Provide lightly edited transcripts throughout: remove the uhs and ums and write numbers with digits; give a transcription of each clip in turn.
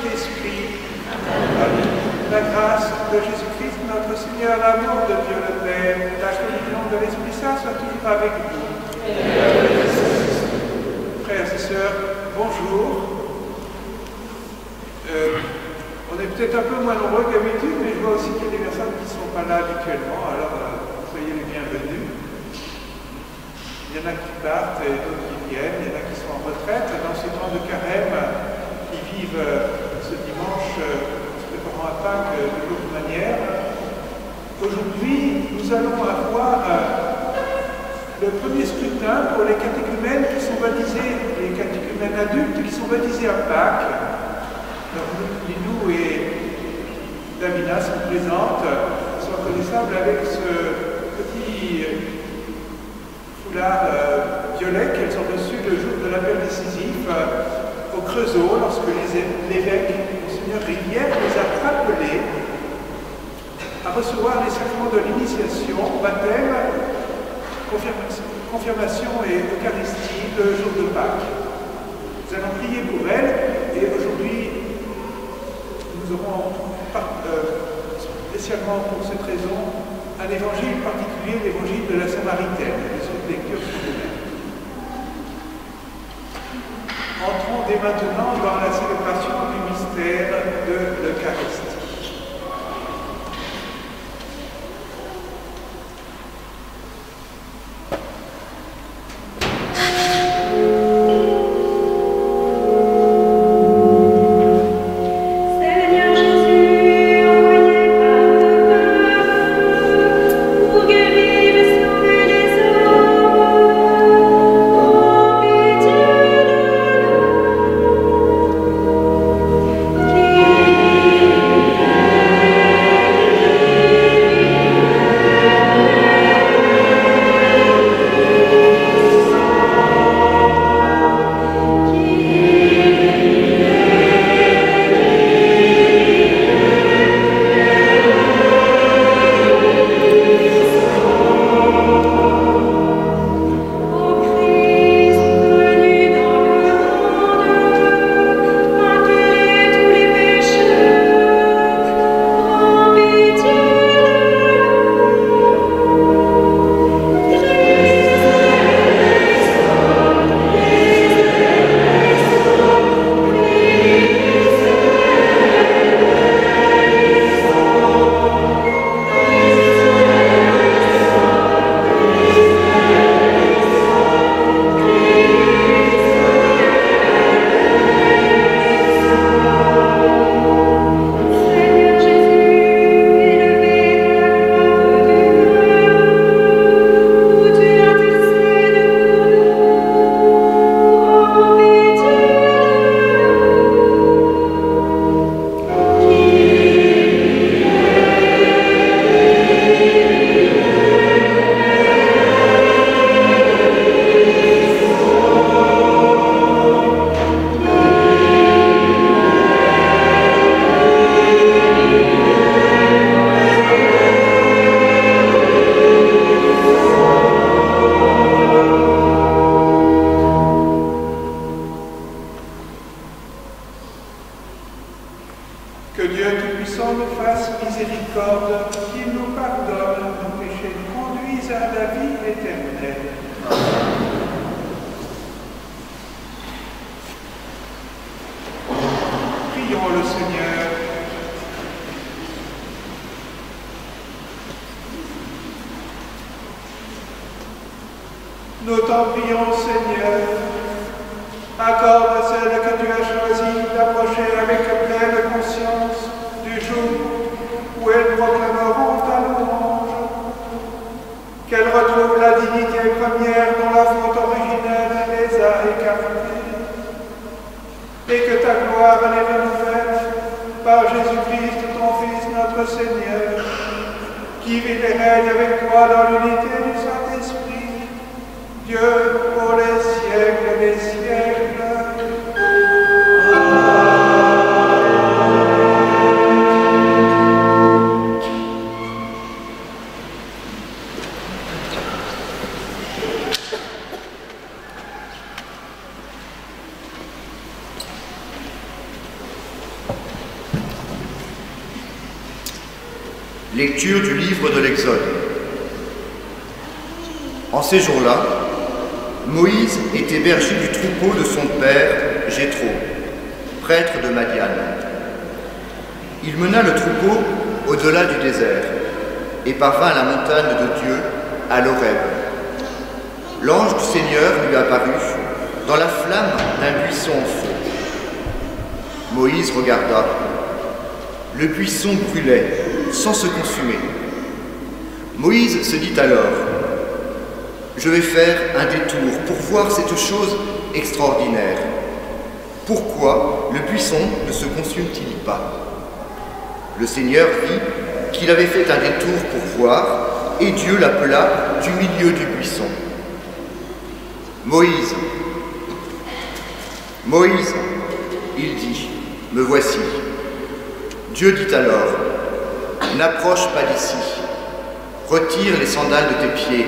Saint-Esprit. Amen. La grâce de Jésus-Christ, notre Seigneur, l'amour de Dieu le Père, la communion de l'Esprit Saint soit toujours avec vous. Frères et sœurs, bonjour. On est peut-être un peu moins nombreux qu'habitude, mais je vois aussi qu'il y a des personnes qui ne sont pas là habituellement, alors soyez les bienvenus. Il y en a qui partent et d'autres qui viennent, il y en a qui sont en retraite dans ce temps de carême, qui vivent ce dimanche en se préparant à Pâques de l'autre manière. Aujourd'hui, nous allons avoir le premier scrutin pour les catéchumènes qui sont baptisés, les catéchumènes adultes qui sont baptisés à Pâques. Alors, Linou et Davina sont présentes, sont reconnaissables avec ce petit foulard violet qu'elles ont reçu le jour de l'appel décisif au Creusot, lorsque l'évêque, Monseigneur Rivière, les a rappelés à recevoir les sacrements de l'initiation, baptême, confirmation et Eucharistie le jour de Pâques. Nous allons prier pour elles et aujourd'hui nous aurons spécialement pour cette raison un évangile particulier, l'évangile de la Samaritaine. Les autres lectures sont les mêmes. Entrons dès maintenant dans la célébration du mystère de l'Eucharistie. Nous t'en prions, Seigneur, accorde à celles que tu as choisies d'approcher avec pleine conscience du jour où elles proclameront ta louange, qu'elles retrouvent la dignité première dont la faute originelle les a écartées, et que ta gloire les renouvelle par Jésus-Christ, ton Fils, notre Seigneur, qui vit et règne avec toi dans l'unité du Saint-Esprit, Dieu pour les siècles des siècles. Lecture du livre de l'Exode. En ces jours-là, Moïse était berger du troupeau de son père Jéthro, prêtre de Madian. Il mena le troupeau au-delà du désert et parvint à la montagne de Dieu, à l'Horeb. L'ange du Seigneur lui apparut dans la flamme d'un buisson en feu. Moïse regarda. Le buisson brûlait sans se consumer. Moïse se dit alors: je vais faire un détour pour voir cette chose extraordinaire. Pourquoi le buisson ne se consume-t-il pas? Le Seigneur vit qu'il avait fait un détour pour voir, et Dieu l'appela du milieu du buisson. Moïse, Moïse, il dit, me voici. Dieu dit alors, n'approche pas d'ici, retire les sandales de tes pieds,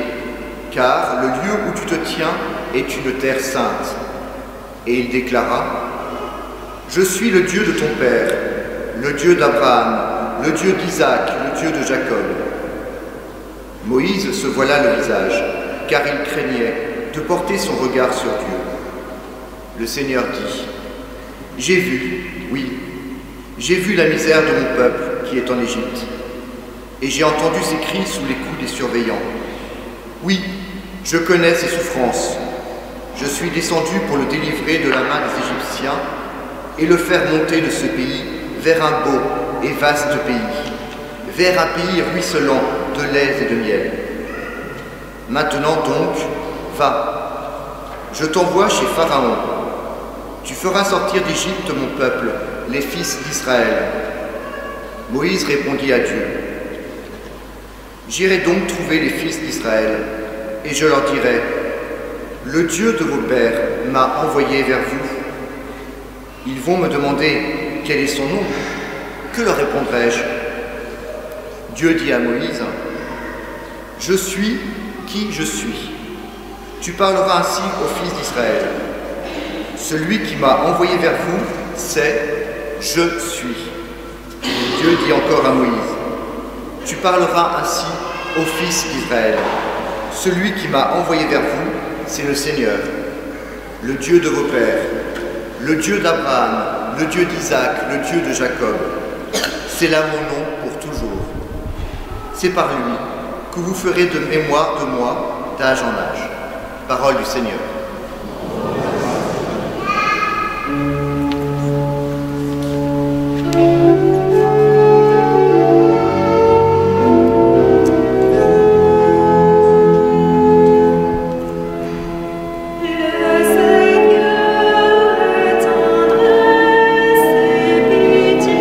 car le lieu où tu te tiens est une terre sainte. Et il déclara, je suis le Dieu de ton père, le Dieu d'Abraham, le Dieu d'Isaac, le Dieu de Jacob. Moïse se voila le visage, car il craignait de porter son regard sur Dieu. Le Seigneur dit, j'ai vu, oui, j'ai vu la misère de mon peuple qui est en Égypte, et j'ai entendu ses cris sous les coups des surveillants. Oui, je connais ses souffrances. Je suis descendu pour le délivrer de la main des Égyptiens et le faire monter de ce pays vers un beau et vaste pays, vers un pays ruisselant de lait et de miel. Maintenant donc, va, je t'envoie chez Pharaon. Tu feras sortir d'Égypte mon peuple, les fils d'Israël. Moïse répondit à Dieu. J'irai donc trouver les fils d'Israël, et je leur dirai, le Dieu de vos pères m'a envoyé vers vous. Ils vont me demander quel est son nom. Que leur répondrai-je? Dieu dit à Moïse, je suis qui je suis. Tu parleras ainsi aux fils d'Israël. Celui qui m'a envoyé vers vous, c'est je suis. Dieu dit encore à Moïse, tu parleras ainsi aux fils d'Israël. Celui qui m'a envoyé vers vous, c'est le Seigneur, le Dieu de vos pères, le Dieu d'Abraham, le Dieu d'Isaac, le Dieu de Jacob. C'est là mon nom pour toujours. C'est par lui que vous ferez de mémoire de moi d'âge en âge. Parole du Seigneur. Tendresse et pitié.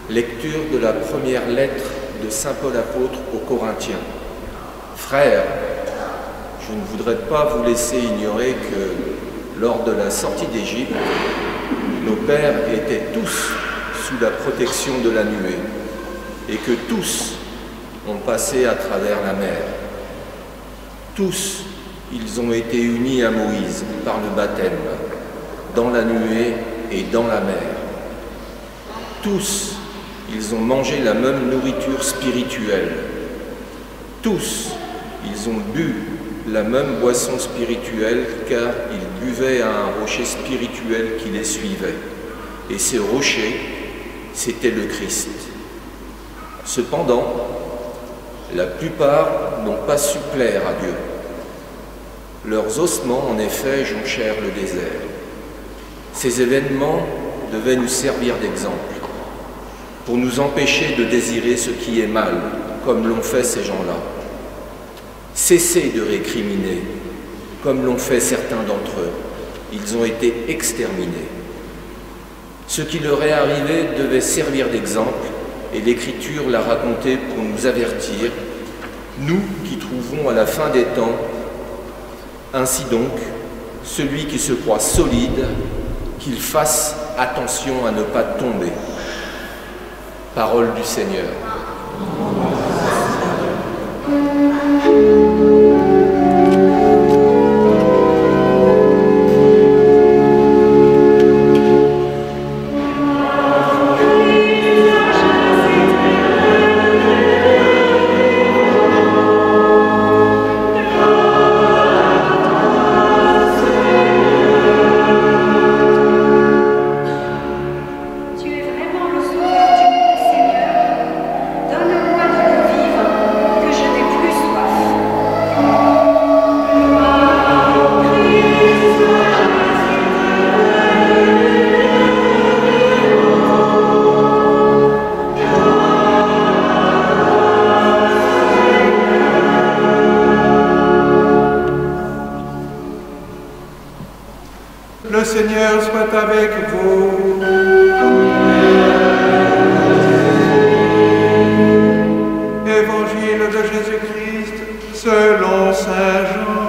Lecture de la première lettre de saint Paul apôtre aux Corinthiens. Frères, je ne voudrais pas vous laisser ignorer que lors de la sortie d'Égypte, nos pères étaient tous sous la protection de la nuée et que tous ont passé à travers la mer. Tous, ils ont été unis à Moïse par le baptême, dans la nuée et dans la mer. Tous, ils ont mangé la même nourriture spirituelle. Tous, ils ont bu la même boisson spirituelle car ils buvaient à un rocher spirituel qui les suivait. Et ce rocher, c'était le Christ. Cependant, la plupart n'ont pas su plaire à Dieu. Leurs ossements, en effet, jonchèrent le désert. Ces événements devaient nous servir d'exemple, pour nous empêcher de désirer ce qui est mal, comme l'ont fait ces gens-là. Cessez de récriminer, comme l'ont fait certains d'entre eux. Ils ont été exterminés. Ce qui leur est arrivé devait servir d'exemple, et l'Écriture l'a raconté pour nous avertir, nous qui trouvons à la fin des temps. Ainsi donc, celui qui se croit solide, qu'il fasse attention à ne pas tomber. Parole du Seigneur. Le Seigneur soit avec vous. Évangile de Jésus-Christ selon saint Jean.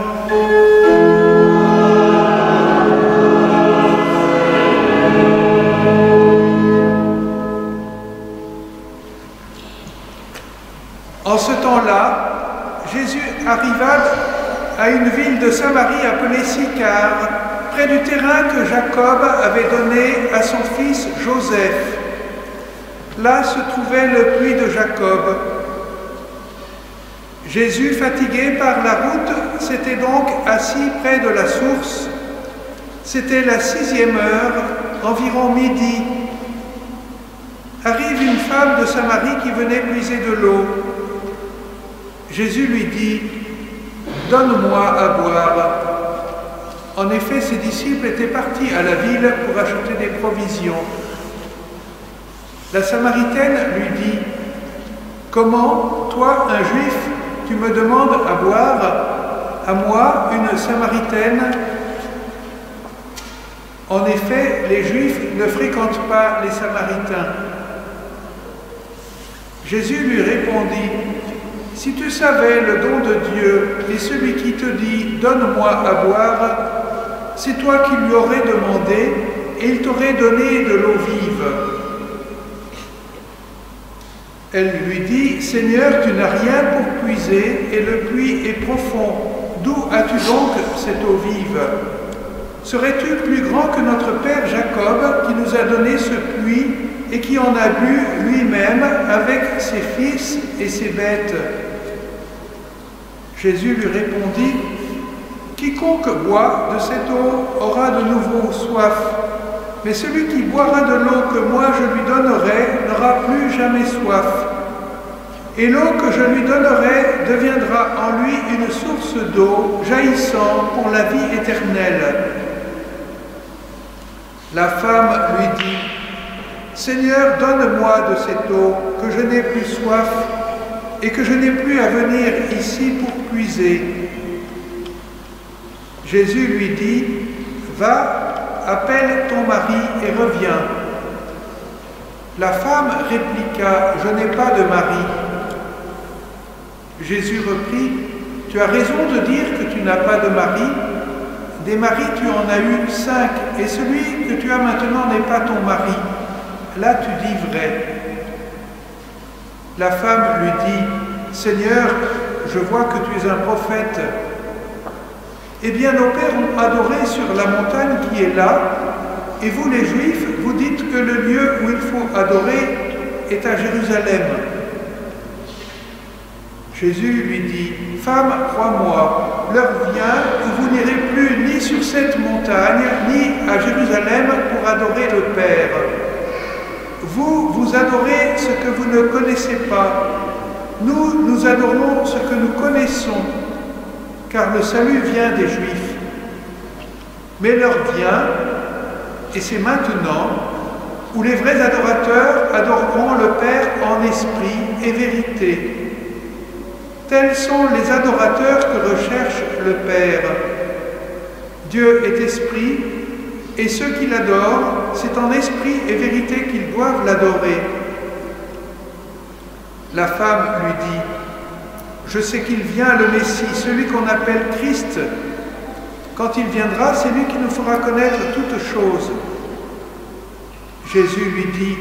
En ce temps-là, Jésus arriva à une ville de Samarie appelée Sychar, près du terrain que Jacob avait donné à son fils Joseph. Là se trouvait le puits de Jacob. Jésus, fatigué par la route, s'était donc assis près de la source. C'était la 6e heure, environ midi. Arrive une femme de Samarie qui venait puiser de l'eau. Jésus lui dit « Donne-moi à boire ». En effet, ses disciples étaient partis à la ville pour acheter des provisions. La Samaritaine lui dit « Comment, toi, un Juif, tu me demandes à boire, à moi, une Samaritaine ?» En effet, les Juifs ne fréquentent pas les Samaritains. Jésus lui répondit « Si tu savais le don de Dieu et celui qui te dit « Donne-moi à boire », c'est toi qui lui aurais demandé et il t'aurait donné de l'eau vive. Elle lui dit, « Seigneur, tu n'as rien pour puiser, et le puits est profond. D'où as-tu donc cette eau vive? Serais-tu plus grand que notre père Jacob, qui nous a donné ce puits, et qui en a bu lui-même avec ses fils et ses bêtes ?» Jésus lui répondit, « Quiconque boit de cette eau aura de nouveau soif, mais celui qui boira de l'eau que moi je lui donnerai n'aura plus jamais soif. Et l'eau que je lui donnerai deviendra en lui une source d'eau jaillissant pour la vie éternelle. » La femme lui dit, « Seigneur, donne-moi de cette eau, que je n'ai plus soif, et que je n'ai plus à venir ici pour puiser. » Jésus lui dit, « Va, appelle ton mari et reviens. » La femme répliqua, « Je n'ai pas de mari. » Jésus reprit, « Tu as raison de dire que tu n'as pas de mari. Des maris tu en as eu 5, et celui que tu as maintenant n'est pas ton mari. Là tu dis vrai. » La femme lui dit, « Seigneur, je vois que tu es un prophète. Eh bien, nos pères ont adoré sur la montagne qui est là, et vous les Juifs, vous dites que le lieu où il faut adorer est à Jérusalem. » Jésus lui dit, « Femme, crois-moi, l'heure vient où vous n'irez plus ni sur cette montagne, ni à Jérusalem pour adorer le Père. Vous adorez ce que vous ne connaissez pas. Nous adorons ce que nous connaissons, car le salut vient des Juifs. Mais l'heure vient, et c'est maintenant, où les vrais adorateurs adoreront le Père en esprit et vérité. Tels sont les adorateurs que recherche le Père. Dieu est esprit, et ceux qui l'adorent, c'est en esprit et vérité qu'ils doivent l'adorer. » La femme lui dit, « Je sais qu'il vient le Messie, celui qu'on appelle Christ. Quand il viendra, c'est lui qui nous fera connaître toutes choses. » Jésus lui dit,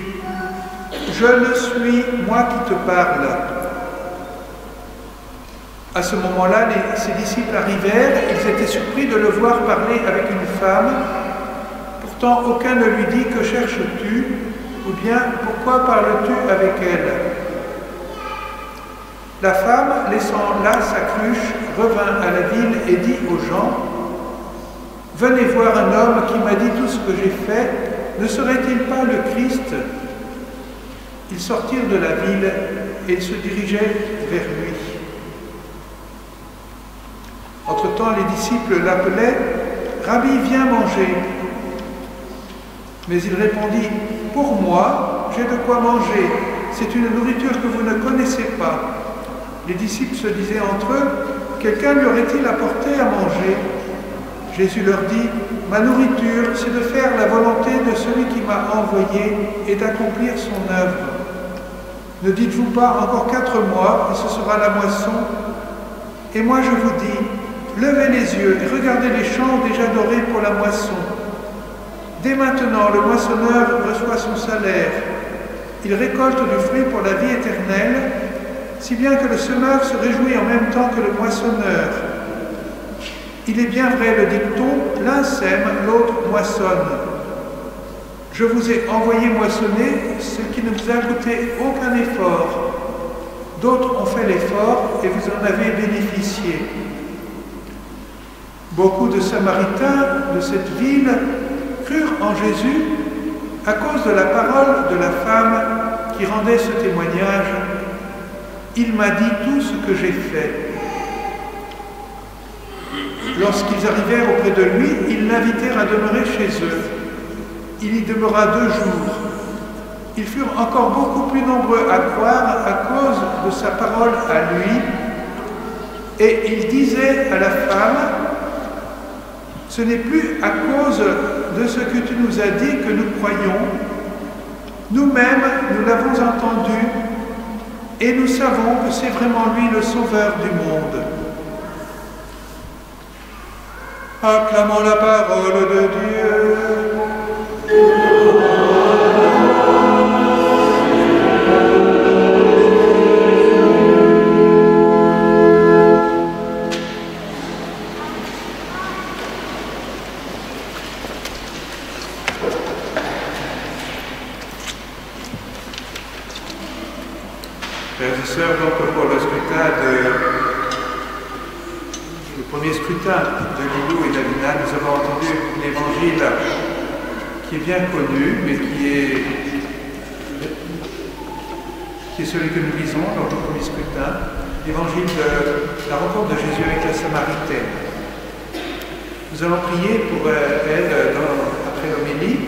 « Je le suis, moi qui te parle. » À ce moment-là, ses disciples arrivèrent, ils étaient surpris de le voir parler avec une femme. Pourtant, aucun ne lui dit « Que cherches-tu » ou bien « Pourquoi parles-tu avec elle ?» La femme, laissant là sa cruche, revint à la ville et dit aux gens, « Venez voir un homme qui m'a dit tout ce que j'ai fait, ne serait-il pas le Christ ?» Ils sortirent de la ville et ils se dirigeaient vers lui. Entre-temps, les disciples l'appelaient, « Rabbi, viens manger. » Mais il répondit, « Pour moi, j'ai de quoi manger. C'est une nourriture que vous ne connaissez pas. » Les disciples se disaient entre eux, « Quelqu'un lui aurait-il apporté à manger ?» Jésus leur dit, « Ma nourriture, c'est de faire la volonté de celui qui m'a envoyé et d'accomplir son œuvre. Ne dites-vous pas, encore 4 mois, et ce sera la moisson? Et moi je vous dis, levez les yeux et regardez les champs déjà dorés pour la moisson. Dès maintenant, le moissonneur reçoit son salaire. Il récolte du fruit pour la vie éternelle, si bien que le semeur se réjouit en même temps que le moissonneur. Il est bien vrai le dicton, l'un sème, l'autre moissonne. Je vous ai envoyé moissonner ce qui ne vous a coûté aucun effort. D'autres ont fait l'effort et vous en avez bénéficié. » Beaucoup de Samaritains de cette ville crurent en Jésus à cause de la parole de la femme qui rendait ce témoignage. « Il m'a dit tout ce que j'ai fait. » Lorsqu'ils arrivèrent auprès de lui, ils l'invitèrent à demeurer chez eux. Il y demeura 2 jours. Ils furent encore beaucoup plus nombreux à croire à cause de sa parole à lui. Et il disait à la femme, « Ce n'est plus à cause de ce que tu nous as dit que nous croyons. Nous-mêmes, nous l'avons entendu et nous savons que c'est vraiment lui le Sauveur du monde. » Acclamons la parole de Dieu. pour le premier scrutin de Lilou et d'Alina, nous avons entendu l'évangile qui est bien connu, mais qui est celui que nous lisons dans le premier scrutin, l'évangile de la rencontre de Jésus avec la Samaritaine. Nous allons prier pour elle après l'homélie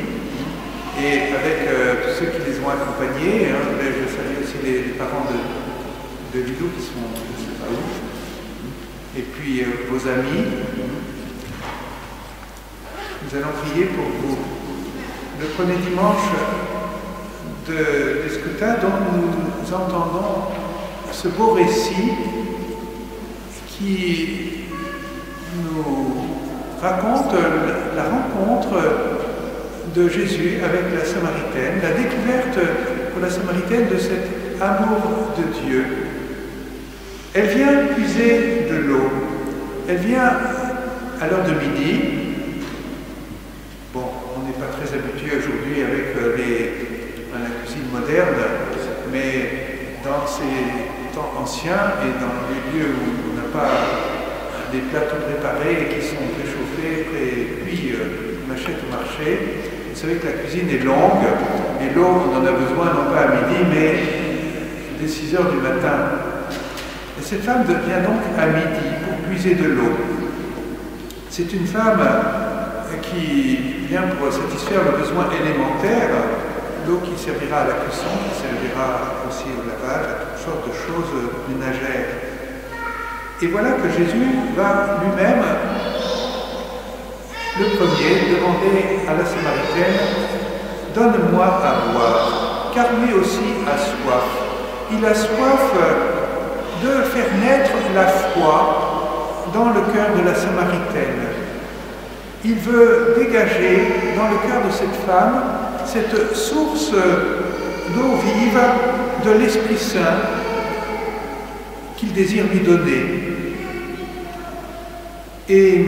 et avec tous ceux qui les ont accompagnés. Je salue aussi les parents de Lilou qui sont, je ne sais pas où, et puis vos amis. Nous allons prier pour vous. Le premier dimanche des scrutins, dont nous entendons ce beau récit qui nous raconte la rencontre de Jésus avec la Samaritaine, la découverte pour la Samaritaine de cet amour de Dieu. Elle vient puiser de l'eau. Elle vient à l'heure de midi. Bon, on n'est pas très habitué aujourd'hui avec la cuisine moderne, mais dans ces temps anciens et dans les lieux où on n'a pas des plats tout préparés et qui sont préchauffés, puis on achète au marché, vous savez que la cuisine est longue et l'eau, on en a besoin non pas à midi, mais dès 6 heures du matin. Et cette femme vient donc à midi pour puiser de l'eau. C'est une femme qui vient pour satisfaire le besoin élémentaire, l'eau qui servira à la cuisson, qui servira aussi au lavage, à toutes sortes de choses ménagères. Et voilà que Jésus va lui-même, le premier, demander à la Samaritaine « Donne-moi à boire », car lui aussi a soif. Il a soif de faire naître la foi dans le cœur de la Samaritaine. Il veut dégager dans le cœur de cette femme cette source d'eau vive de l'Esprit Saint qu'il désire lui donner. Et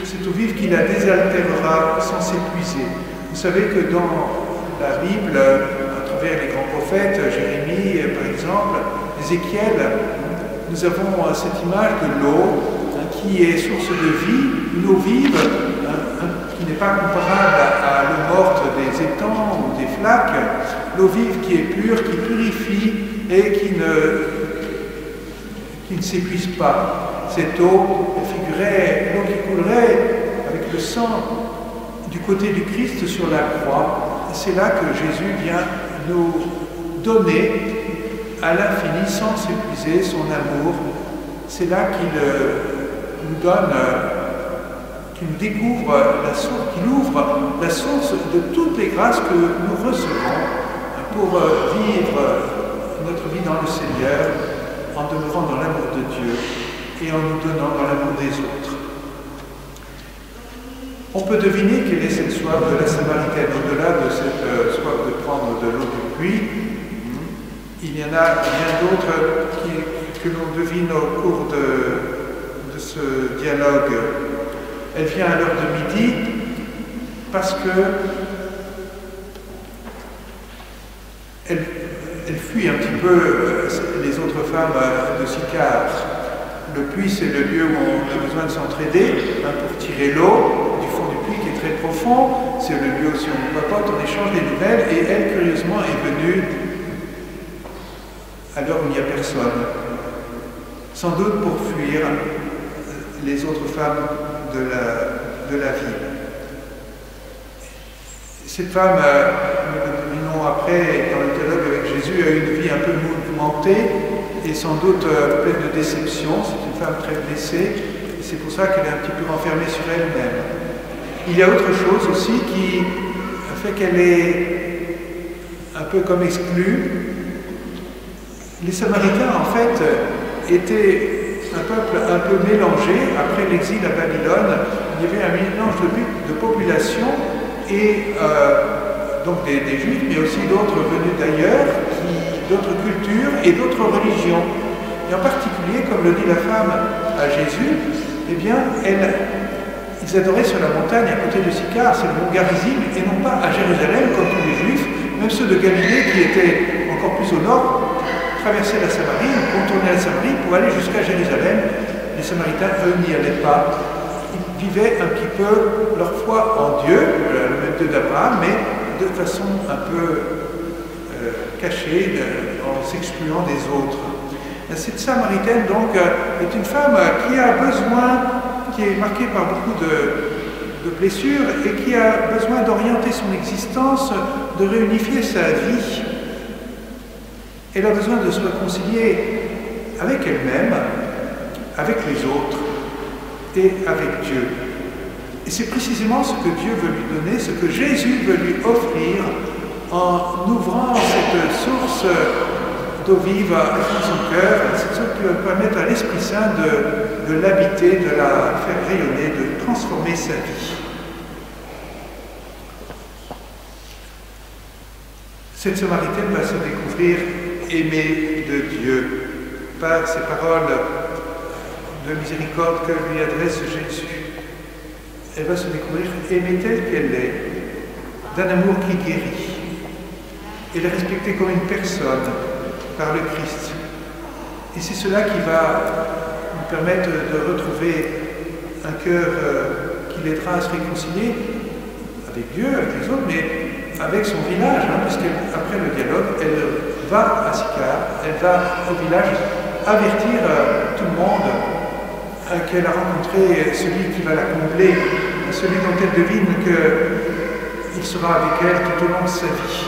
cette eau vive qui la désaltérera sans s'épuiser. Vous savez que dans la Bible, à travers les grands prophètes, Jérémie par exemple, Ézéchiel, nous avons cette image de l'eau qui est source de vie, une eau vive qui n'est pas comparable à l'eau morte des étangs ou des flaques, l'eau vive qui est pure, qui purifie et qui ne s'épuise pas. Cette eau figurait l'eau qui coulerait avec le sang du côté du Christ sur la croix. C'est là que Jésus vient nous donner à l'infini, sans s'épuiser, son amour. C'est là qu'il nous donne, qu'il nous découvre la source, qu'il ouvre la source de toutes les grâces que nous recevons pour vivre notre vie dans le Seigneur, en demeurant dans l'amour de Dieu et en nous donnant dans l'amour des autres. On peut deviner quelle est cette soif de la Samaritaine, au-delà de cette soif de prendre de l'eau du puits. Il y en a bien d'autres que l'on devine au cours de ce dialogue. Elle vient à l'heure de midi parce que elle fuit un petit peu les autres femmes de Sychar. Le puits, c'est le lieu où on a besoin de s'entraider pour tirer l'eau du fond du puits qui est très profond. C'est le lieu aussi où on papote, on échange des nouvelles. Et elle, curieusement, est venue à l'heure où il n'y a personne. Sans doute pour fuir les autres femmes de la ville. Cette femme, nous le devinons après, dans le dialogue avec Jésus, a une vie un peu mouvementée et sans doute pleine de déception. C'est une femme très blessée et c'est pour ça qu'elle est un petit peu renfermée sur elle-même. Il y a autre chose aussi qui fait qu'elle est un peu comme exclue. Les Samaritains, en fait, étaient un peuple un peu mélangé. Après l'exil à Babylone, il y avait un mélange de population et donc des Juifs, mais aussi d'autres venus d'ailleurs, d'autres cultures et d'autres religions. Et en particulier, comme le dit la femme à Jésus, eh bien, ils adoraient sur la montagne à côté de Sychar, c'est le mont Garizim, et non pas à Jérusalem, comme tous les Juifs, même ceux de Galilée qui étaient encore plus au nord, traverser la Samarie, contourner la Samarie pour aller jusqu'à Jérusalem. Les Samaritains, eux, n'y allaient pas. Ils vivaient un petit peu leur foi en Dieu, le même Dieu d'Abraham, mais de façon un peu cachée, en s'excluant des autres. Cette Samaritaine, donc, est une femme qui a besoin, qui est marquée par beaucoup de blessures et qui a besoin d'orienter son existence, de réunifier sa vie. Elle a besoin de se réconcilier avec elle-même, avec les autres et avec Dieu. Et c'est précisément ce que Dieu veut lui donner, ce que Jésus veut lui offrir en ouvrant cette source d'eau vive à son cœur, cette source qui va permettre à l'Esprit Saint de l'habiter, de la faire rayonner, de transformer sa vie. Cette Samaritaine va se découvrir aimée de Dieu par ces paroles de miséricorde que lui adresse Jésus. Elle va se découvrir aimée telle qu'elle est, d'un amour qui guérit. Elle est respectée comme une personne par le Christ. Et c'est cela qui va nous permettre de retrouver un cœur qui l'aidera à se réconcilier avec Dieu, avec les autres, mais avec son village, puisqu'après le dialogue, elle va à Sychar, elle va au village avertir tout le monde qu'elle a rencontré celui qui va la combler, celui dont elle devine qu'il sera avec elle tout au long de sa vie.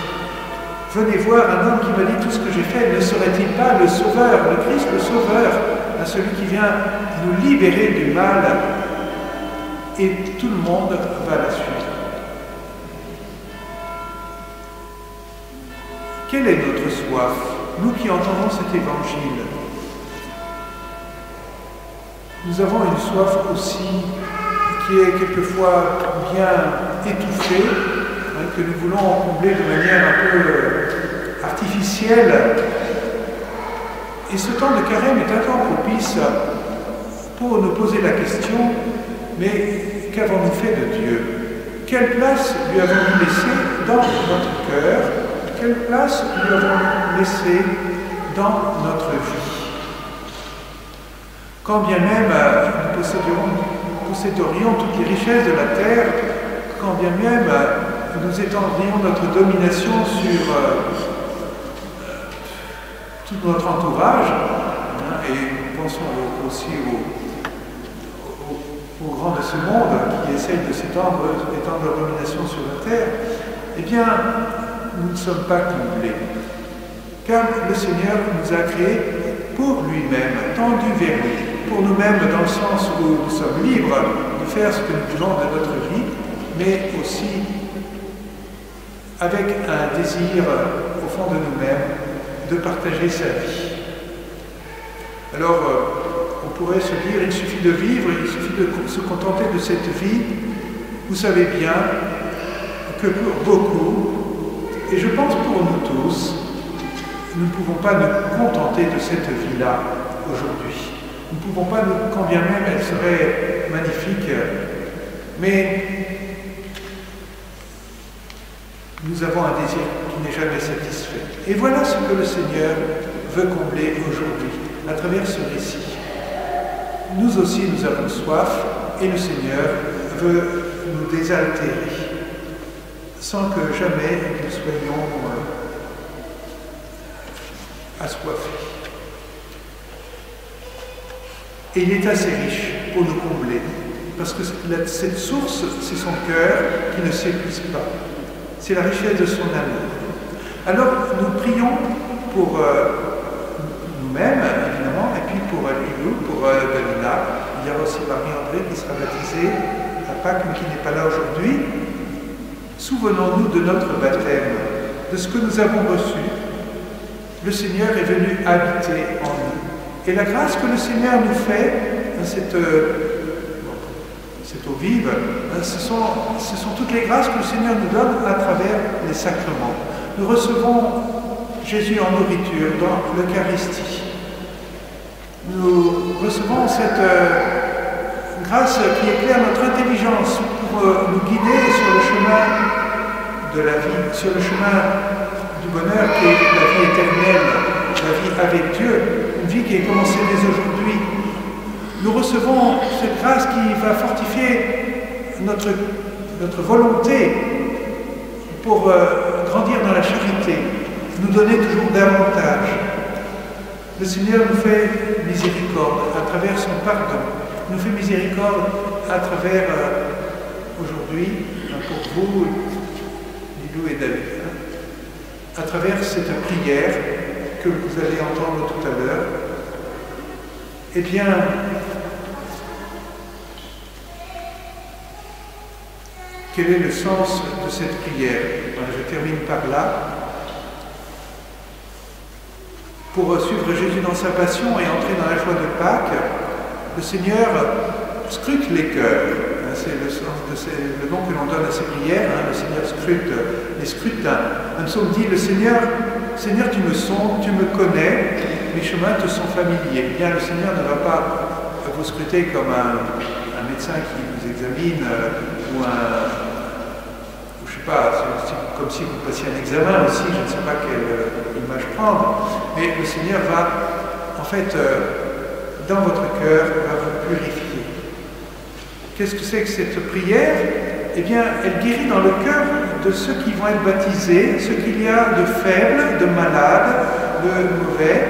Venez voir un homme qui m'a dit tout ce que j'ai fait, ne serait-il pas le Sauveur, le Christ, le Sauveur, celui qui vient nous libérer du mal, et tout le monde va la suivre. Quelle est notre soif, nous qui entendons cet évangile? Nous avons une soif aussi qui est quelquefois bien étouffée, que nous voulons combler de manière un peu artificielle. Et ce temps de carême est un temps propice pour nous poser la question, mais qu'avons-nous fait de Dieu? Quelle place lui avons-nous laissée dans notre cœur? Quelle place lui avons-nous laissée dans notre vie? Quand bien même nous posséderions toutes les richesses de la terre, quand bien même nous étendrions notre domination sur tout notre entourage, et pensons aussi aux grands de ce monde qui essayent de s'étendre leur domination sur la terre, eh bien, nous ne sommes pas comblés. Car le Seigneur nous a créés pour lui-même, tendus vers lui, pour nous-mêmes dans le sens où nous sommes libres de faire ce que nous voulons de notre vie, mais aussi avec un désir au fond de nous-mêmes de partager sa vie. Alors, on pourrait se dire, il suffit de vivre, il suffit de se contenter de cette vie. Vous savez bien que pour beaucoup, et je pense pour nous tous, nous ne pouvons pas nous contenter de cette vie-là aujourd'hui. Nous ne pouvons pas, quand bien même elle serait magnifique, mais nous avons un désir qui n'est jamais satisfait. Et voilà ce que le Seigneur veut combler aujourd'hui, à travers ce récit. Nous aussi, nous avons soif, et le Seigneur veut nous désaltérer, sans que jamais nous soyons assoiffés. Et il est assez riche pour nous combler, parce que cette source, c'est son cœur qui ne s'épuise pas. C'est la richesse de son amour. Alors, nous prions pour nous-mêmes, évidemment, et puis pour Lilou, pour Dalila. Il y a aussi Marie-André qui sera baptisée à Pâques, mais qui n'est pas là aujourd'hui. Souvenons-nous de notre baptême, de ce que nous avons reçu. Le Seigneur est venu habiter en nous. Et la grâce que le Seigneur nous fait, cette eau vive, ce sont toutes les grâces que le Seigneur nous donne à travers les sacrements. Nous recevons Jésus en nourriture dans l'Eucharistie. Nous recevons cette grâce qui éclaire notre intelligence pour nous guider sur le chemin de la vie, sur le chemin du bonheur qui est la vie éternelle. la vie avec Dieu, une vie qui est commencée dès aujourd'hui. Nous recevons cette grâce qui va fortifier notre volonté pour grandir dans la charité, nous donner toujours davantage. Le Seigneur nous fait miséricorde à travers son pardon, nous fait miséricorde à travers aujourd'hui, pour vous, Lilou et David, à travers cette prière que vous allez entendre tout à l'heure. Eh bien, quel est le sens de cette prière? Je termine par là. Pour suivre Jésus dans sa passion et entrer dans la joie de Pâques, le Seigneur scrute les cœurs. C'est le nom que l'on donne à ces prières. Le Seigneur scrute les scrutins. Un psaume dit, le Seigneur, tu me sondes, tu me connais, mes chemins te sont familiers. Eh bien, le Seigneur ne va pas vous scruter comme un médecin qui vous examine ou je ne sais pas, comme si vous passiez un examen aussi, je ne sais pas quelle image prendre, mais le Seigneur va, en fait, dans votre cœur, va vous purifier. Qu'est-ce que c'est que cette prière? Eh bien, elle guérit dans le cœur de ceux qui vont être baptisés, ce qu'il y a de faibles, de malades, de mauvais,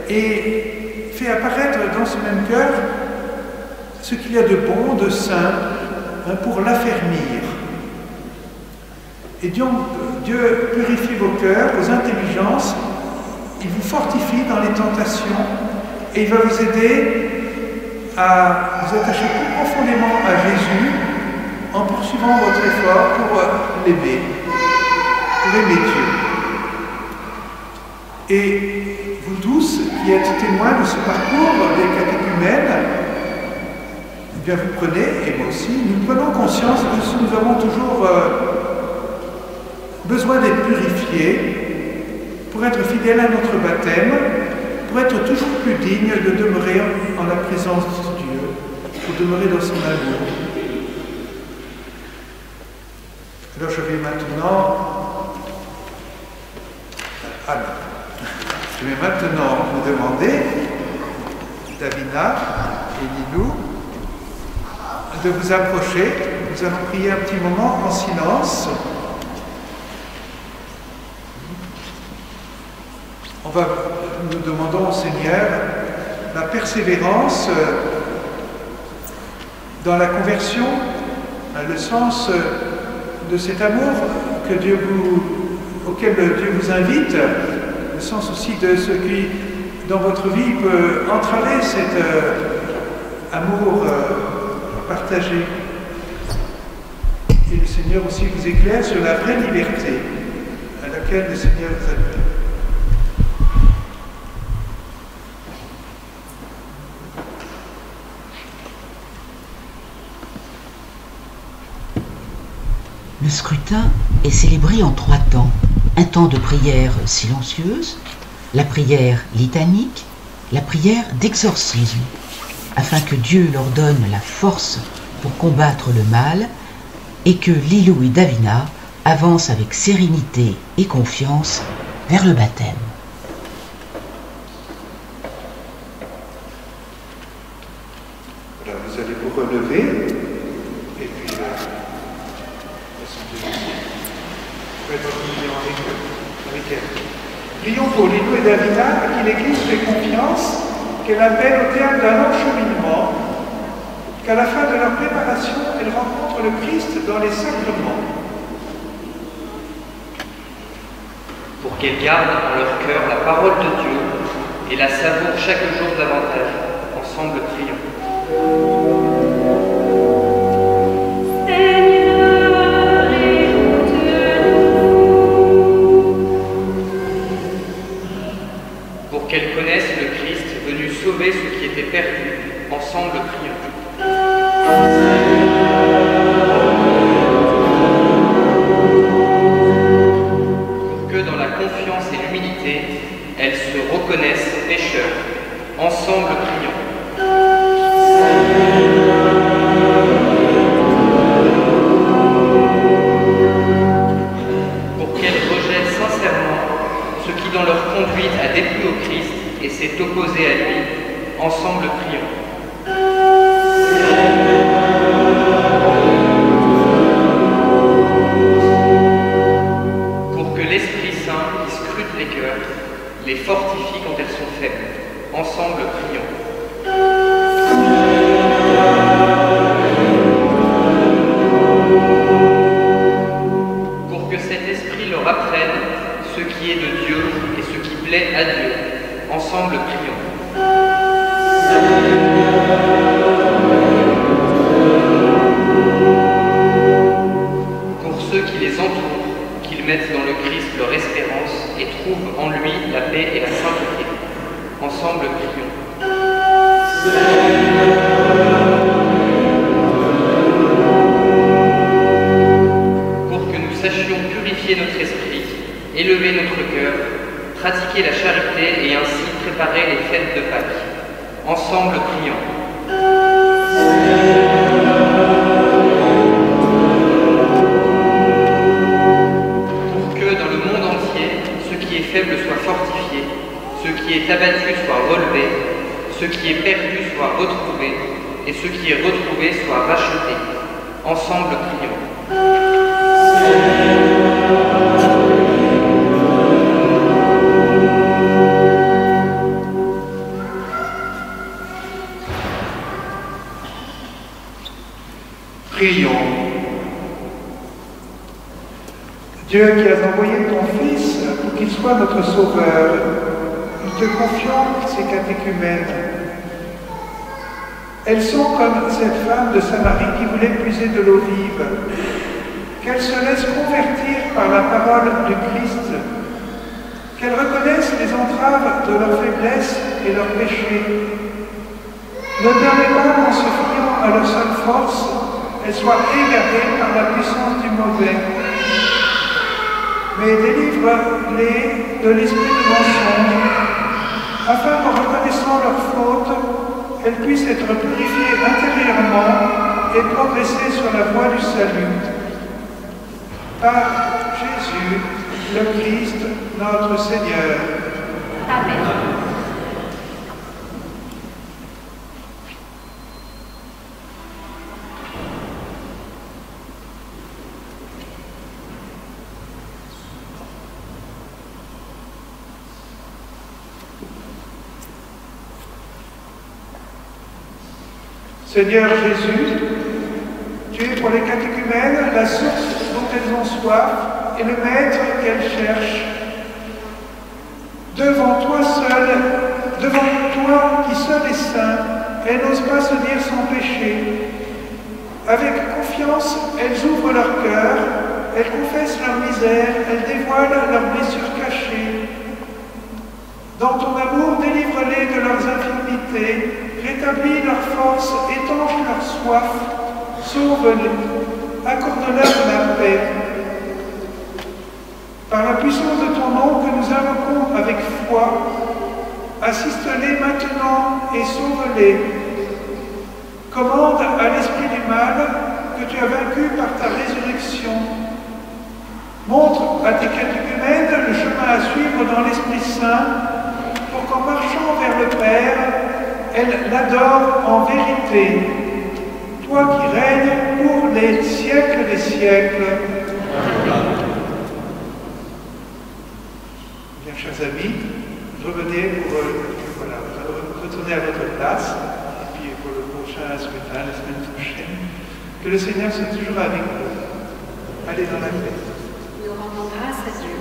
et fait apparaître dans ce même cœur ce qu'il y a de bon, de saint, pour l'affermir. Et donc, Dieu purifie vos cœurs, vos intelligences, il vous fortifie dans les tentations et il va vous aider à vous attacher plus profondément à Jésus en poursuivant votre effort pour l'aimer, pour aimer Dieu. Et vous tous qui êtes témoins de ce parcours des catéchumènes, eh bien vous prenez, et moi aussi, nous prenons conscience que nous avons toujours besoin d'être purifiés pour être fidèles à notre baptême, pour être toujours plus dignes de demeurer en la présence de Dieu, pour demeurer dans son amour. Alors je vais maintenant vous demander, Davina et Lilou, de vous approcher. Nous allons prier un petit moment en silence. Nous demandons au Seigneur la persévérance dans la conversion, le sens de cet amour auquel Dieu vous invite, le sens aussi de ce qui, dans votre vie, peut entraver cet amour partagé. Et le Seigneur aussi vous éclaire sur la vraie liberté à laquelle le Seigneur vous appelle. Le scrutin est célébré en 3 temps. Un temps de prière silencieuse, la prière litanique, la prière d'exorcisme, afin que Dieu leur donne la force pour combattre le mal et que Lilou et Davina avancent avec sérénité et confiance vers le baptême. Alors vous allez vous relever et puis avec elle. Prions pour Lilou et Davina, à qui l'Église fait confiance, qu'elle appelle au terme d'un long cheminement, qu'à la fin de leur préparation, elles rencontrent le Christ dans les sacrements. Pour qu'elles gardent dans leur cœur la parole de Dieu et la savourent chaque jour davantage, ensemble prions. Pour qu'elles connaissent le Christ venu sauver ce qui était perdu, ensemble prions. Pour que dans la confiance et l'humilité, elles se reconnaissent pécheurs, ensemble prions. Pour qu'elles rejettent sincèrement ce qui dans leur conduite a déplu au ensemble prions. Pour que l'Esprit Saint qui scrute les cœurs les fortifie quand elles sont faibles, ensemble prions. Pour que cet esprit leur apprenne ce qui est de Dieu et ce qui plaît à Dieu, ensemble prions. Pour ceux qui les entourent, qu'ils mettent dans le Christ leur espérance et trouvent en lui la paix et la sainteté, ensemble prions. Sachions purifier notre esprit, élever notre cœur, pratiquer la charité et ainsi préparer les fêtes de Pâques. Ensemble prions. Pour que dans le monde entier, ce qui est faible soit fortifié, ce qui est abattu soit relevé, ce qui est perdu soit retrouvé, et ce qui est retrouvé soit racheté. Ensemble prions. Prions. Dieu qui as envoyé ton Fils pour qu'il soit notre Sauveur, nous te confions ces catéchumènes. Elles sont comme cette femme de Samarie qui voulait puiser de l'eau vive. Qu'elles se laissent convertir par la parole du Christ, qu'elles reconnaissent les entraves de leur faiblesse et leurs péchés. Ne permets pas qu'en se fiant à leur seule force, elles soient égarées par la puissance du mauvais. Mais délivre-les de l'esprit de mensonge, afin qu'en reconnaissant leurs fautes, elles puissent être purifiées intérieurement et progresser sur la voie du salut. Par Jésus, le Christ, notre Seigneur. Amen. Seigneur Jésus, tu es pour les catéchumènes la source dont elles ont soif et le maître qu'elles cherchent. Devant toi seul, devant toi qui seul est saint, elles n'osent pas se dire sans péché. Avec confiance, elles ouvrent leur cœur, elles confessent leur misère, elles dévoilent leurs blessures cachées. Dans ton amour, délivre-les de leurs infirmités, rétablis leur force, étanche leur soif, sauve-les, accorde-leur la paix. Par la puissance de ton nom que nous invoquons avec foi, assiste-les maintenant et sauve-les. Commande à l'esprit du mal que tu as vaincu par ta résurrection. Montre à tes catéchumènes le chemin à suivre dans l'Esprit Saint pour qu'en marchant vers le Père, elles l'adorent en vérité. Toi qui règnes pour les siècles des siècles. Bien, chers amis, revenez pour retourner à votre place, et puis pour le prochain scrutin, la semaine prochaine. Que le Seigneur soit toujours avec vous. Allez dans la paix. Nous rendons grâce à Dieu.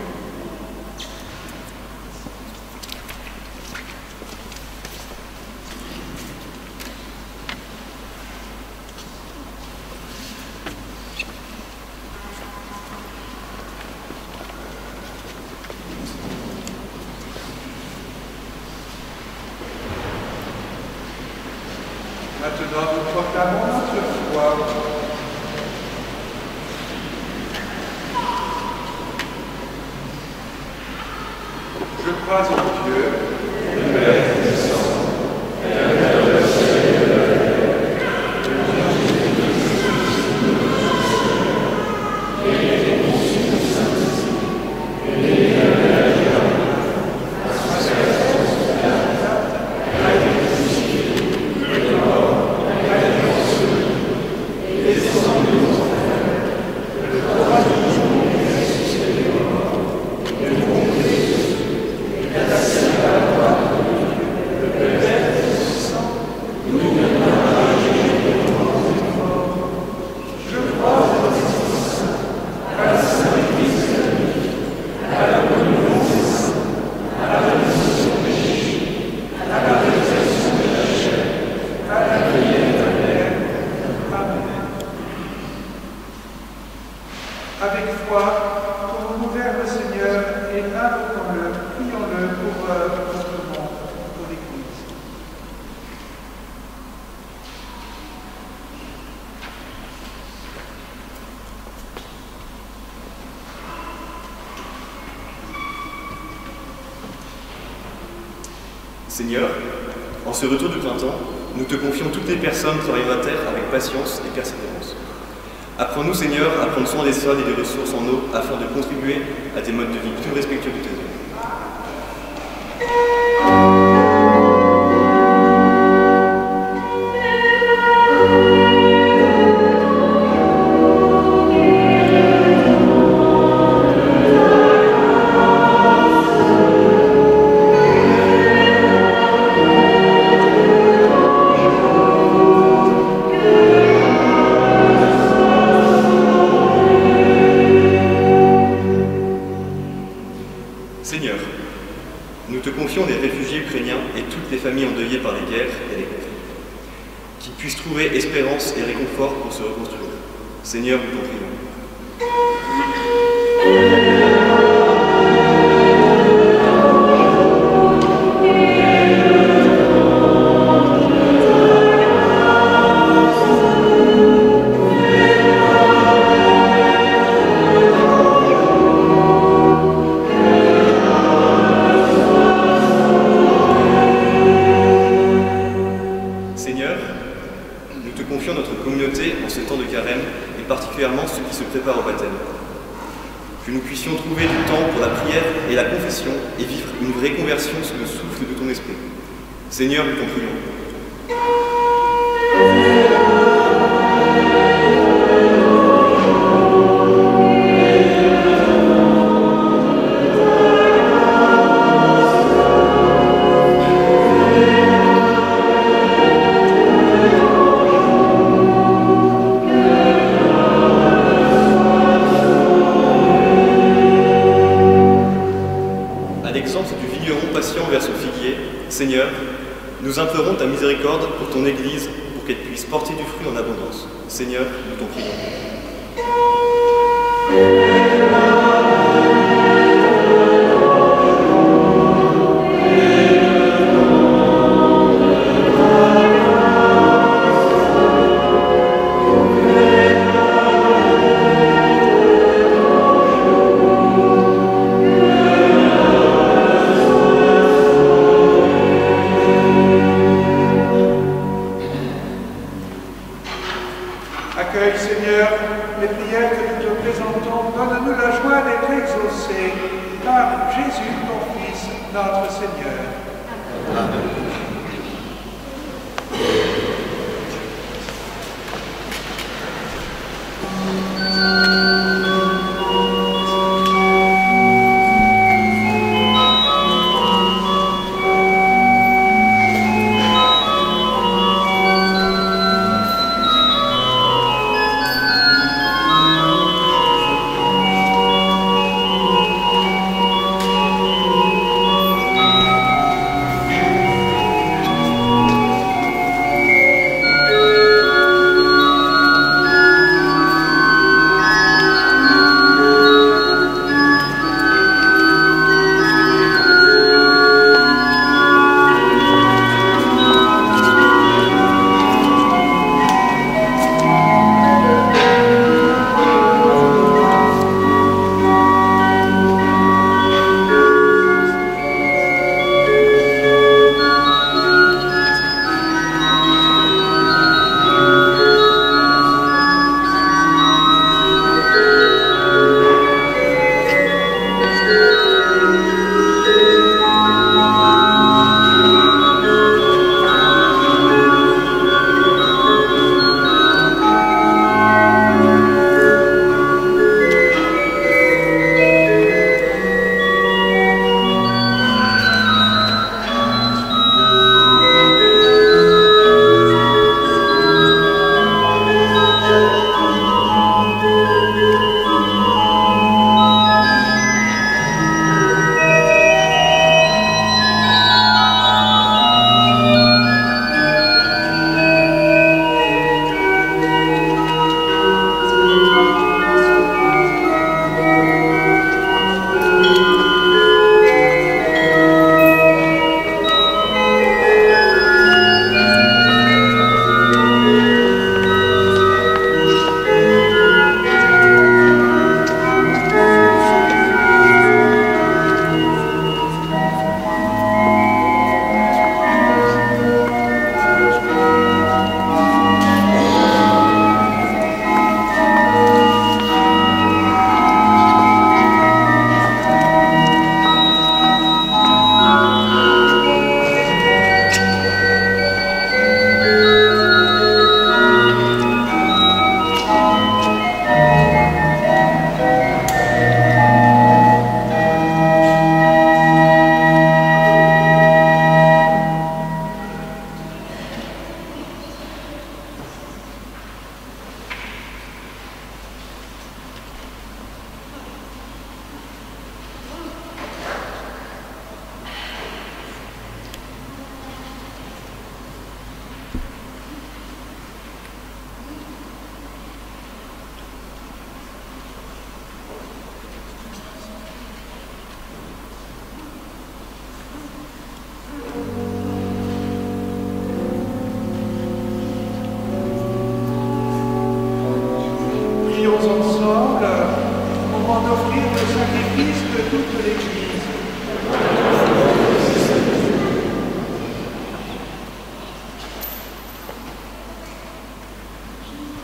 Maintenant, nous proclamons notre foi. Je crois en Dieu, le Père Tout-Puissant, Créateur du ciel et de la terre, qui a été conçu du Saint-Esprit, né de la Vierge Marie, a souffert sous la terre, a été crucifié. Seigneur, en ce retour du printemps, nous te confions toutes les personnes travaillant la terre avec patience et persévérance. Apprends-nous, Seigneur, à prendre soin des sols et des ressources en eau afin de contribuer à des modes de vie plus respectueux de tes œuvres. Seigneur, nous te confions les réfugiés ukrainiens et toutes les familles endeuillées par les guerres et les conflits, qu'ils puissent trouver espérance et réconfort pour se reconstruire. Seigneur, nous t'en prions. Seigneur, nous te confions notre communauté en ce temps de carême et particulièrement ceux qui se préparent au baptême. Que nous puissions trouver du temps pour la prière et la confession et vivre une vraie conversion sous le souffle de ton esprit. Seigneur, nous t'en prions. Vers son figuier, Seigneur, nous implorons ta miséricorde pour ton Église, pour qu'elle puisse porter du fruit en abondance. Seigneur, nous t'en prions. Accueille, Seigneur, les prières que nous te présentons. Donne-nous la joie d'être exaucés par Jésus, ton Fils, notre Seigneur. Amen.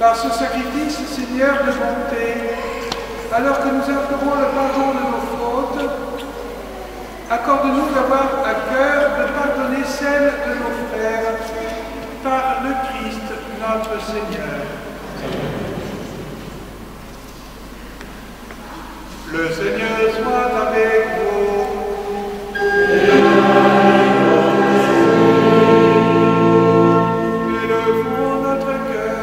Par ce sacrifice, Seigneur de bonté, alors que nous implorons le pardon de nos fautes, accorde-nous d'avoir à cœur de pardonner celles de nos frères par le Christ notre Seigneur. Le Seigneur soit avec vous. Élevons notre cœur.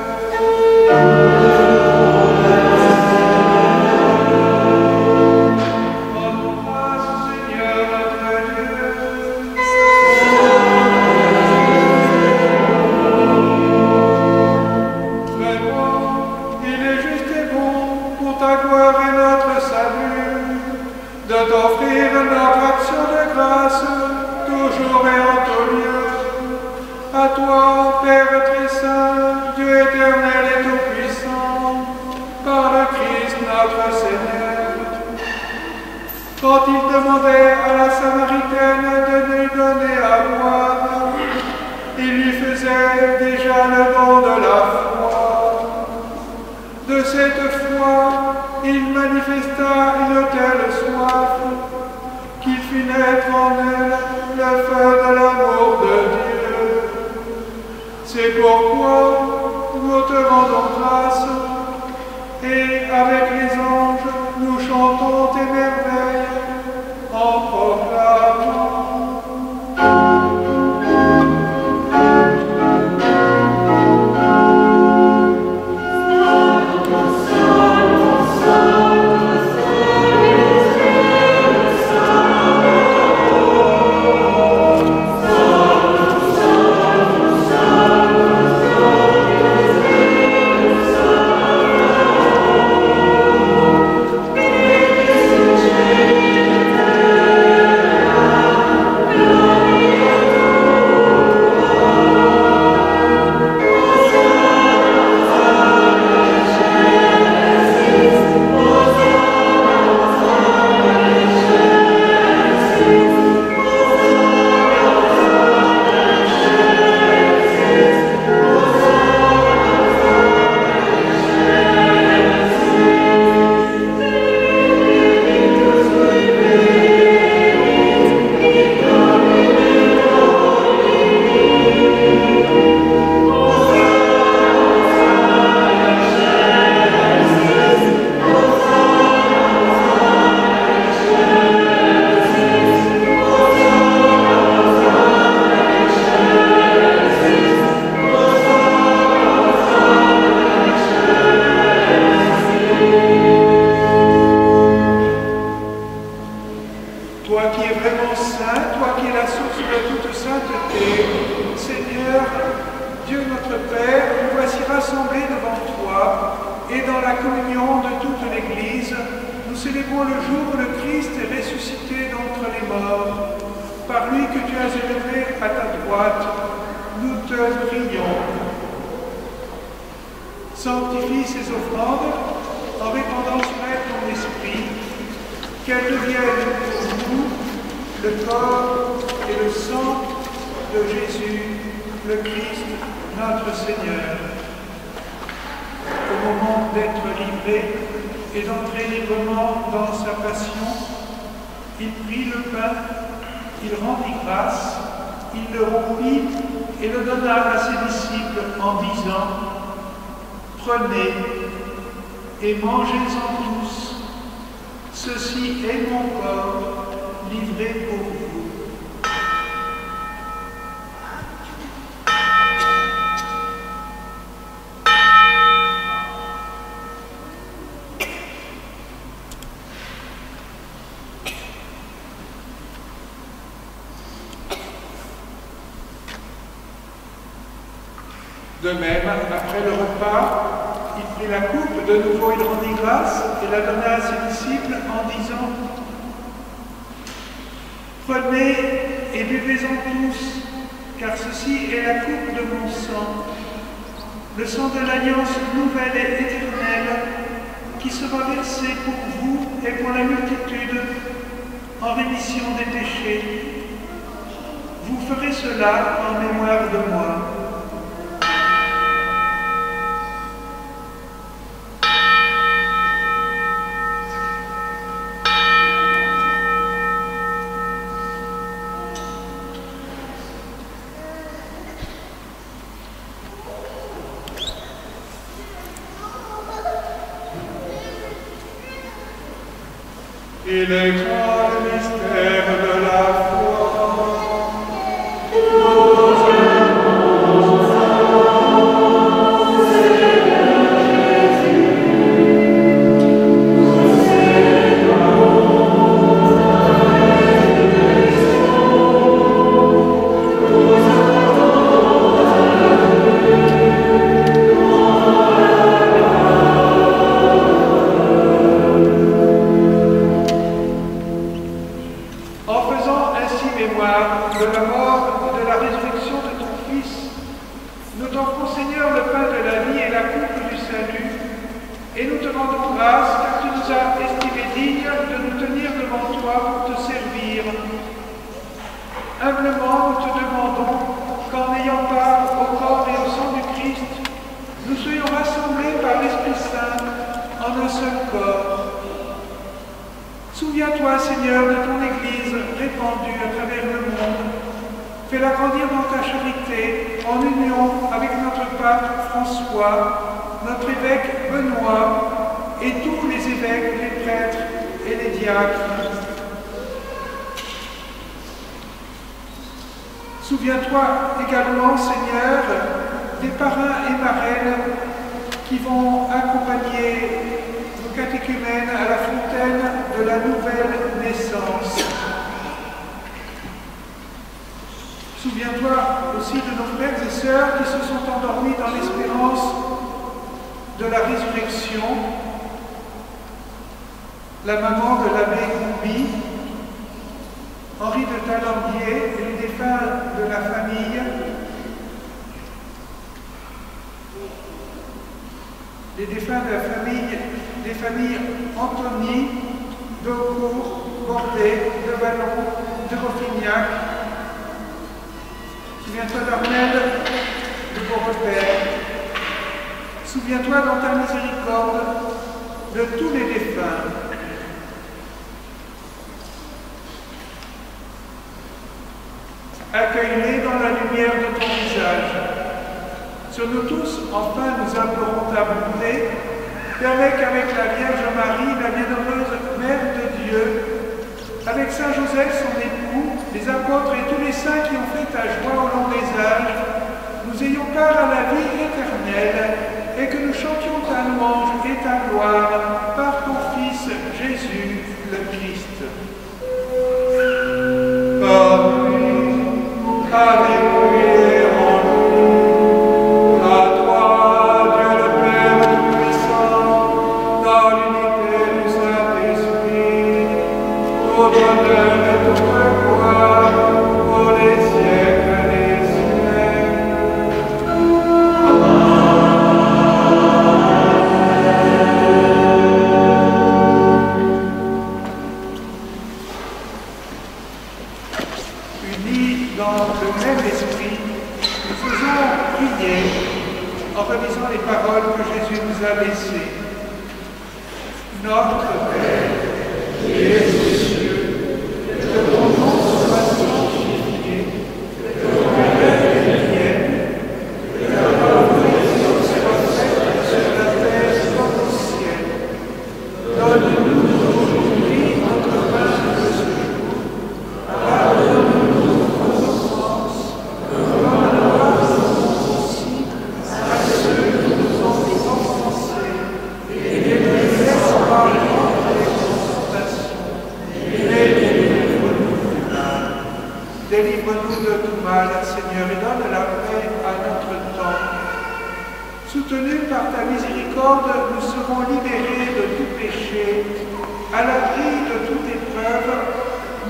Rendons grâce au Seigneur notre Dieu. Vraiment, il est juste et bon pour ta gloire et notre salut de t'offrir notre action de grâce, toujours et en tout lieu. À toi, Père très saint, Dieu éternel et tout-puissant, par le Christ notre Seigneur. Quand il demandait à la Samaritaine de lui donner à boire, il lui faisait déjà le don de la foi. De cette foi, il manifesta une telle soif qu'il fit naître en elle le feu de l'amour de Dieu. C'est pourquoi nous te rendons grâce et avec les anges nous chantons tes merveilles en proclamant. Sanctifie ces offrandes en répandant sur elles ton esprit, qu'elles deviennent pour nous le corps et le sang de Jésus, le Christ, notre Seigneur. Au moment d'être livré et d'entrer librement dans sa passion, il prit le pain, il rendit grâce, il le rompit et le donna à ses disciples en disant: prenez et mangez-en tous, ceci est mon corps livré pour vous. De même, après le repas, il prit la coupe, de nouveau il rendit grâce et la donna à ses disciples en disant: prenez et buvez-en tous, car ceci est la coupe de mon sang, le sang de l'alliance nouvelle et éternelle, qui sera versé pour vous et pour la multitude en rémission des péchés. Vous ferez cela en mémoire de moi. Il est grand le mystère de la foi. Humblement, nous te demandons qu'en ayant part au corps et au sang du Christ, nous soyons rassemblés par l'Esprit Saint en un seul corps. Souviens-toi, Seigneur, de ton Église répandue à travers le monde. Fais-la grandir dans ta charité, en union avec notre pape François, notre évêque Benoît et tous les évêques, les prêtres et les diacres. Souviens-toi également, Seigneur, des parrains et marraines qui vont accompagner nos catéchumènes à la fontaine de la nouvelle naissance. Souviens-toi aussi de nos frères et sœurs qui se sont endormis dans l'espérance de la résurrection, la maman de l'abbé Goubi, Henri de Talandier et les défunts de la famille, les défunts de la famille, des familles Anthony, Daucourt, Bordet, de Vallon, de Rofignac. Souviens-toi d'Armel, de Beaurepaire. Souviens-toi dans ta miséricorde de tous les défunts. Accueille-les dans la lumière de ton visage. Sur nous tous, enfin, nous implorons ta bonté. Permets qu'avec la Vierge Marie, la bienheureuse Mère de Dieu, avec Saint Joseph, son époux, les apôtres et tous les saints qui ont fait ta joie au long des âges, nous ayons part à la vie éternelle et que nous chantions ta louange et ta gloire par ton Fils Jésus le Christ. Par lui, avec lui et en lui, à toi, Dieu le Père Tout-Puissant, dans l'unité du Saint-Esprit, tout honneur et toute gloire pour les siècles des siècles. Unis dans le même esprit, nous faisons prier en relisant les paroles que Jésus nous a laissées. Notre Père, qui es aux cieux, que ton nom soit sanctifié, que ton règne vienne, que ta volonté soit faite sur la terre comme au ciel. Donne-nous aujourd'hui notre pain de ce jour. Pardonne-nous nos offenses, comme nous pardonnons aussi à ceux qui nous ont offensés, et ne nous laisse pas entrer en tentation, mais délivre-nous du mal. Délivre-nous de tout mal, Seigneur, et donne la paix à notre temps. Soutenus par ta miséricorde, nous serons libérés de tout péché, à l'abri de toute épreuve,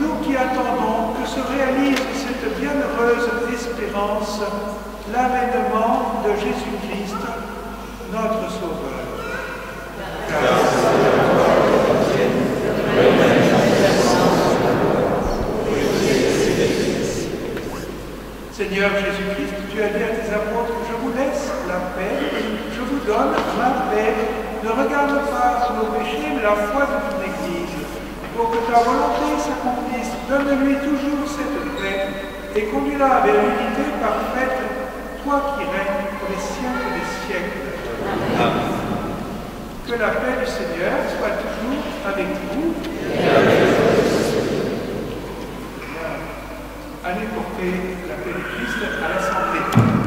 nous qui attendons que se réalise cette bienheureuse espérance, l'avènement de Jésus-Christ, notre Sauveur. Seigneur Jésus-Christ, tu as dit à tes apôtres, je vous laisse la paix, je vous donne ma paix. Ne regarde pas nos péchés, mais la foi de ton Église. Pour que ta volonté s'accomplisse, donne-lui toujours cette paix et conduis-la vers l'unité parfaite, toi qui règnes pour les siècles des siècles. Amen. Que la paix du Seigneur soit toujours avec vous. Amen. et la paix du Christ à l'Assemblée.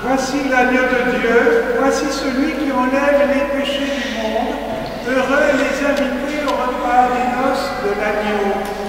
Voici l'agneau de Dieu, voici celui qui enlève les péchés du monde. Heureux les invités au repas des noces de l'agneau.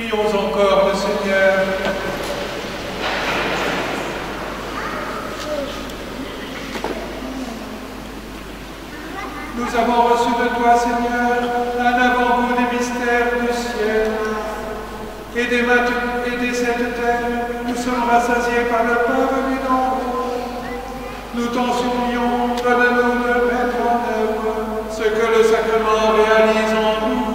Prions encore le Seigneur. Nous avons reçu de toi, Seigneur, un avant-goût des mystères du ciel. Et dès cette terre, nous sommes rassasiés par le pain venu d'en haut. Nous t'en supplions, donne-nous de mettre en œuvre ce que le sacrement réalise en nous.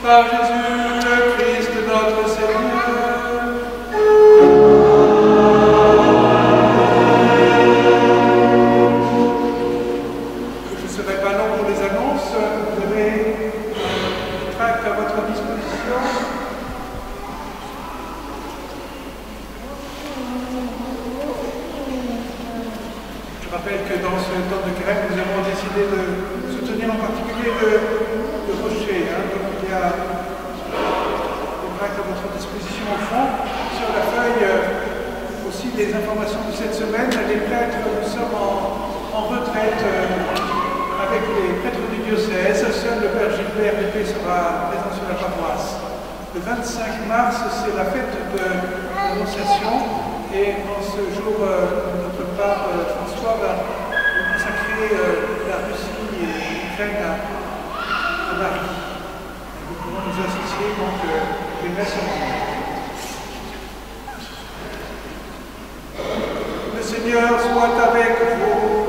Par Jésus, le Christ, notre Seigneur. Je ne serai pas long pour les annonces. Vous avez un tract à votre disposition. Je rappelle que dans ce temps de carême, nous avons décidé de soutenir en particulier le rocher. Donc il y a des tracts à votre disposition au fond. Sur la feuille, aussi des informations de cette semaine. Les prêtres, nous sommes en retraite avec les prêtres du diocèse. Seul le Père Gilbert Lépée sera présent sur la paroisse. Le 25 mars, c'est la fête de l'Annonciation. Et en ce jour, notre pape François va consacrer la Russie et l'Ukraine à Marie. Nous pouvons nous associer donc les messes en ligne. Le Seigneur soit avec vous.